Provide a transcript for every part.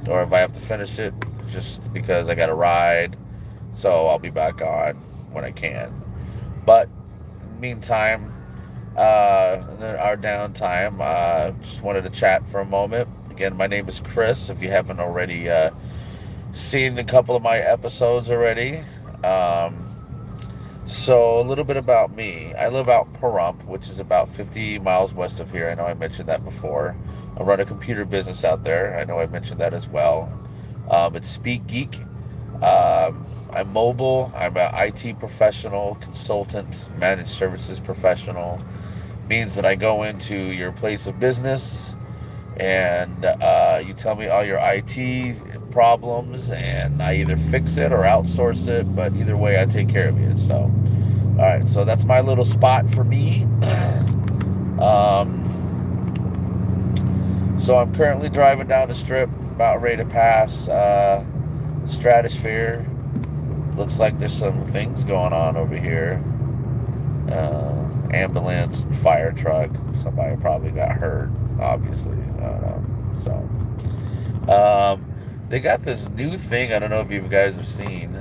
or if I have to finish it, just because I got to ride. So I'll be back on when I can. But meantime, in our downtime, just wanted to chat for a moment. Again, my name is Chris. If you haven't already seen a couple of my episodes already, um, so a little bit about me. I live out Pahrump, which is about 50 miles west of here. I know I mentioned that before. I run a computer business out there. I know I mentioned that as well. It's Speak Geek. I'm mobile. I'm an IT professional, consultant, managed services professional. Means that I go into your place of business and you tell me all your IT problems, and I either fix it or outsource it. But either way, I take care of you. So, all right. So that's my little spot for me. So I'm currently driving down the strip, about ready to pass Stratosphere. Looks like there's some things going on over here. Ambulance and fire truck. Somebody probably got hurt, obviously. I don't know. They got this new thing. I don't know if you guys have seen.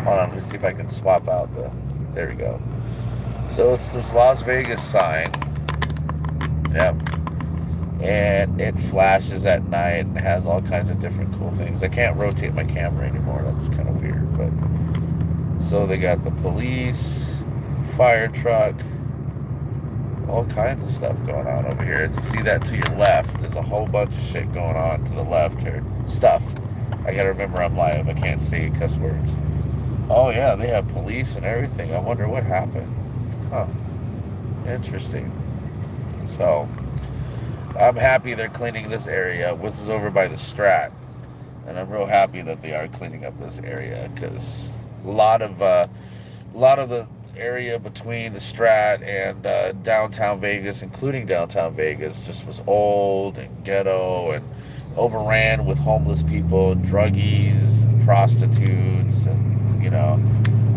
Hold on, let me see if I can swap out the. There we go. So it's this Las Vegas sign. Yep. And it flashes at night and has all kinds of different cool things. I can't rotate my camera anymore. That's kind of weird, but so they got the police, fire truck, all kinds of stuff going on over here. If you see that to your left, there's a whole bunch of shit going on to the left here. Stuff. I gotta remember I'm live. I can't say cuss words. Oh yeah, they have police and everything. I wonder what happened. Huh. Interesting. So I'm happy they're cleaning this area. This is over by the Strat, and I'm real happy that they are cleaning up this area because a lot of the area between the Strat and downtown Vegas, including downtown Vegas, just was old and ghetto and overran with homeless people and druggies and prostitutes. And,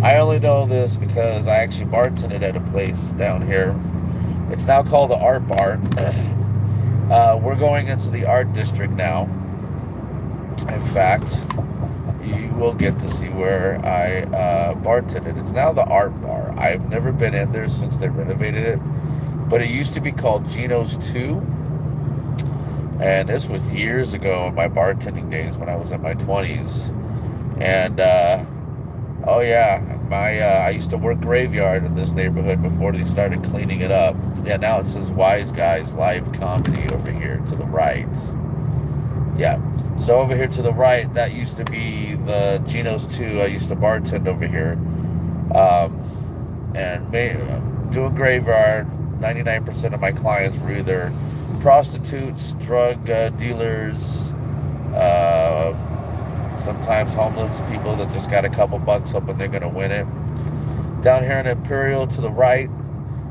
I only know this because I actually bartended at a place down here. It's now called the Art Bar. We're going into the art district now. In fact, you will get to see where I bartended. It's now the Art Bar. I've never been in there since they renovated it, but it used to be called Gino's 2, and this was years ago in my bartending days when I was in my 20s. And oh yeah, I used to work graveyard in this neighborhood before they started cleaning it up. Yeah, now it says Wise Guys Live Comedy over here to the right. Yeah. So over here to the right, that used to be the Gino's 2. I used to bartend over here. And doing graveyard, 99% of my clients were either prostitutes, drug dealers, sometimes homeless people that just got a couple bucks hoping they're going to win it. Down here in Imperial to the right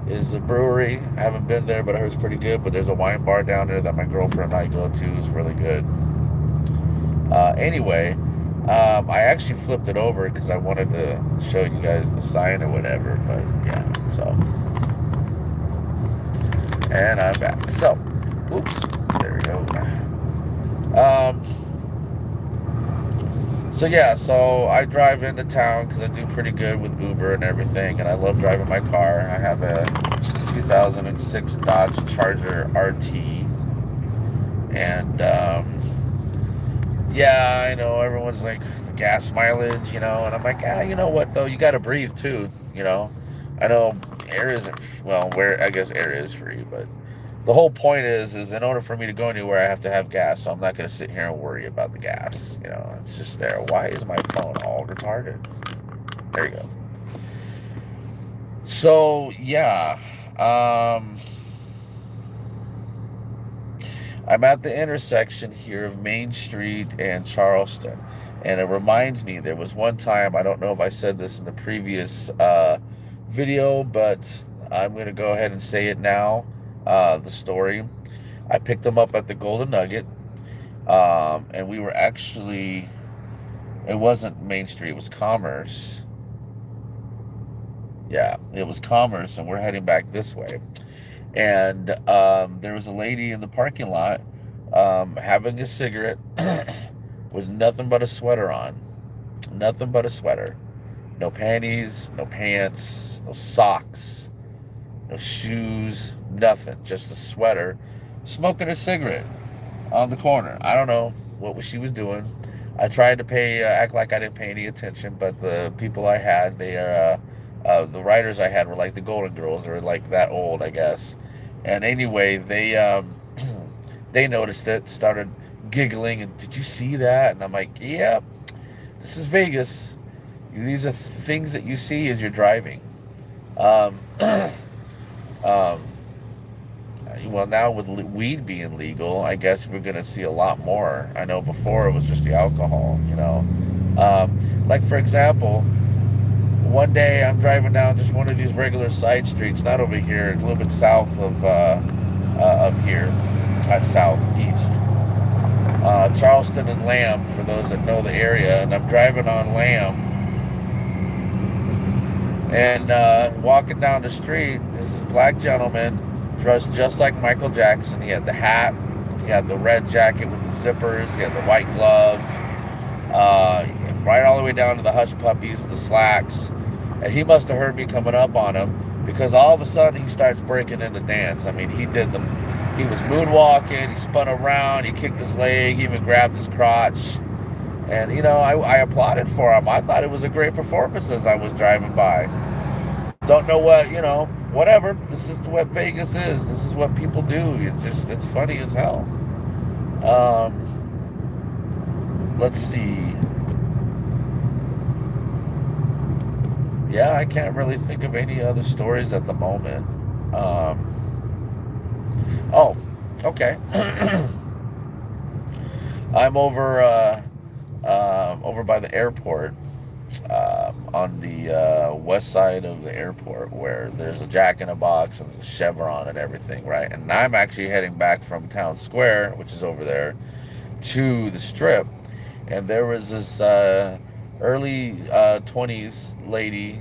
is a brewery. I haven't been there, but I heard it's pretty good. But there's a wine bar down there that my girlfriend and I go to. It's really good. Anyway, I actually flipped it over because I wanted to show you guys the sign or whatever. But yeah, so. And I'm back. So, oops, there we go. Um, so yeah, so I drive into town because I do pretty good with Uber and everything, and I love driving my car. I have a 2006 Dodge Charger RT, and yeah, I know everyone's like the gas mileage, and I'm like, you know what though, you got to breathe too. I know air isn't where I guess air is free, but the whole point is in order for me to go anywhere, I have to have gas. So I'm not going to sit here and worry about the gas. It's just there. Why is my phone all retarded? There you go. So yeah, I'm at the intersection here of Main Street and Charleston, and it reminds me there was one time, I don't know if I said this in the previous video, but I'm going to go ahead and say it now. The story. I picked them up at the Golden Nugget, and we were actually, it wasn't Main Street, it was Commerce. Yeah, it was Commerce, and we're heading back this way. And there was a lady in the parking lot having a cigarette with nothing but a sweater on. Nothing but a sweater. No panties, no pants, no socks, no shoes, nothing. Just a sweater, smoking a cigarette on the corner. I don't know what she was doing. I tried to act like I didn't pay any attention, but the people I had, the writers I had were like the Golden Girls, or like that old, I guess. And anyway, they noticed it, started giggling, and did you see that? And I'm like, yep, this is Vegas. These are things that you see as you're driving. Um, um, well, now with weed being legal, I guess we're gonna see a lot more. I know before it was just the alcohol, like for example, one day I'm driving down just one of these regular side streets, not over here, a little bit south of here, southeast, Charleston and Lamb, for those that know the area, and I'm driving on Lamb, and walking down the street, there's this black gentleman dressed just like Michael Jackson. He had the hat, he had the red jacket with the zippers, he had the white gloves, right all the way down to the hush puppies and the slacks. And he must have heard me coming up on him, because all of a sudden he starts breaking into dance. I mean, he was moonwalking, he spun around, he kicked his leg, he even grabbed his crotch. And, I applauded for him. I thought it was a great performance as I was driving by. Don't know what, whatever. This is what Vegas is. This is what people do. It's funny as hell. Let's see. Yeah, I can't really think of any other stories at the moment. Oh, okay. I'm over by the airport, on the west side of the airport, where there's a Jack in a Box and a Chevron and everything, right? And I'm actually heading back from Town Square, which is over there, to the Strip. And there was this early 20s lady,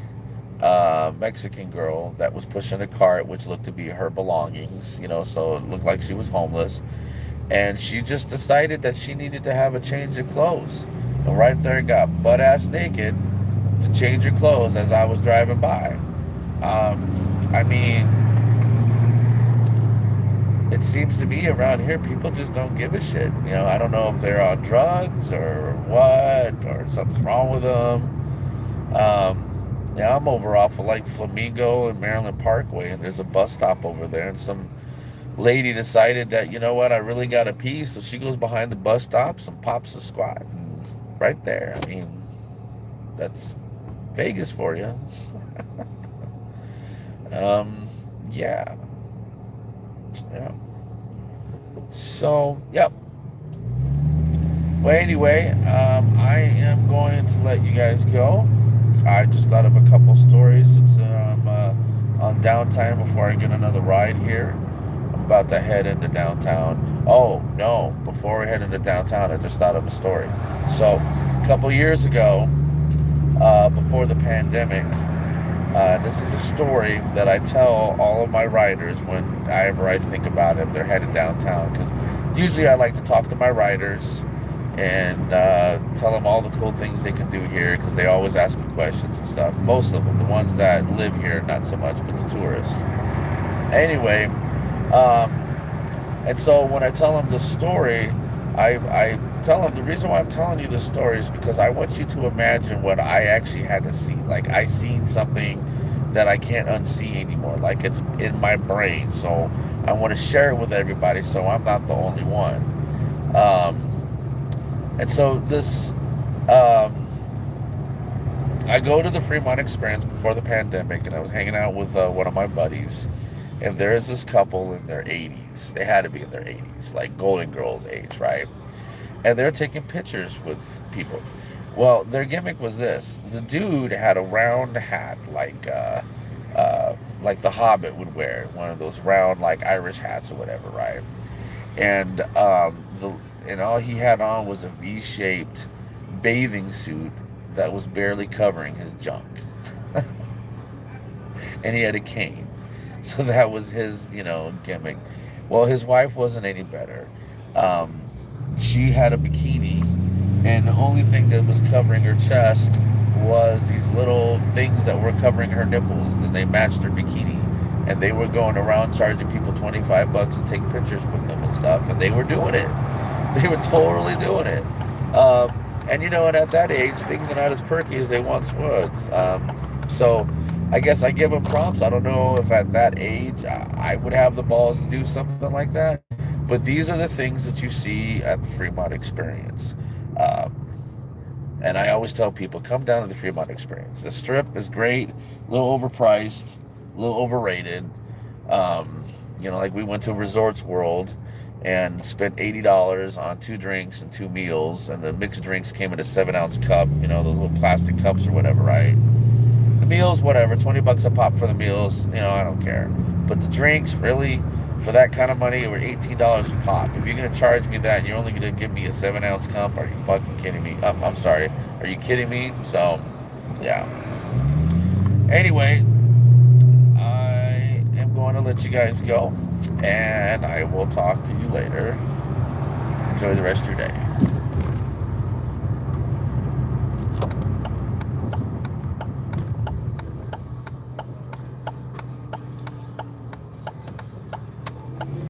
Mexican girl, that was pushing a cart, which looked to be her belongings, so it looked like she was homeless. And she just decided that she needed to have a change of clothes. And right there, got butt-ass naked to change her clothes as I was driving by. I mean, it seems to me around here, people just don't give a shit. I don't know if they're on drugs or what, or something's wrong with them. I'm over off of like Flamingo and Maryland Parkway, and there's a bus stop over there, and some lady decided that, I really got to pee, so she goes behind the bus stops and pops a squat. And right there, I mean, that's Vegas for you. Yeah. So, yep. Well, anyway, I am going to let you guys go. I just thought of a couple stories since I'm on downtime before I get another ride here. I'm about to head into downtown. Oh, no, before we head into downtown, I just thought of a story. So, a couple years ago, before the pandemic, this is a story that I tell all of my riders whenever I think about it, if they're headed downtown, because usually I like to talk to my riders and tell them all the cool things they can do here, because they always ask me questions and stuff. Most of them, the ones that live here, not so much, but the tourists. Anyway, and so when I tell them the story, I tell them the reason why I'm telling you this story is because I want you to imagine what I actually had to see. Like, I seen something that I can't unsee anymore. Like, it's in my brain. So I want to share it with everybody, so I'm not the only one. And so this, I go to the Fremont Experience before the pandemic, and I was hanging out with one of my buddies, and there is this couple in their 80s. They had to be in their 80s, like Golden Girls age, right? And they're taking pictures with people. Well, their gimmick was this. The dude had a round hat, like the Hobbit would wear, one of those round, like, Irish hats or whatever, right? And and all he had on was a V-shaped bathing suit that was barely covering his junk. And he had a cane. So that was his, gimmick. Well, his wife wasn't any better. Um, she had a bikini, and the only thing that was covering her chest was these little things that were covering her nipples, and they matched her bikini. And they were going around charging people $25 to take pictures with them and stuff, and they were doing it. They were totally doing it. Um, and at that age, things are not as perky as they once was. So I guess I give them props. I don't know if at that age I would have the balls to do something like that. But these are the things that you see at the Fremont Experience. And I always tell people, come down to the Fremont Experience. The Strip is great, a little overpriced, a little overrated. Like we went to Resorts World and spent $80 on 2 drinks and 2 meals, and the mixed drinks came in a 7-ounce cup, those little plastic cups or whatever, right? The meals, whatever, $20 a pop for the meals, I don't care. But the drinks, really, for that kind of money, were $18 a pop. If you're gonna charge me that, and you're only gonna give me a 7-ounce cup, are you fucking kidding me? I'm sorry, are you kidding me? So, yeah. Anyway, I am going to let you guys go, and I will talk to you later. Enjoy the rest of your day.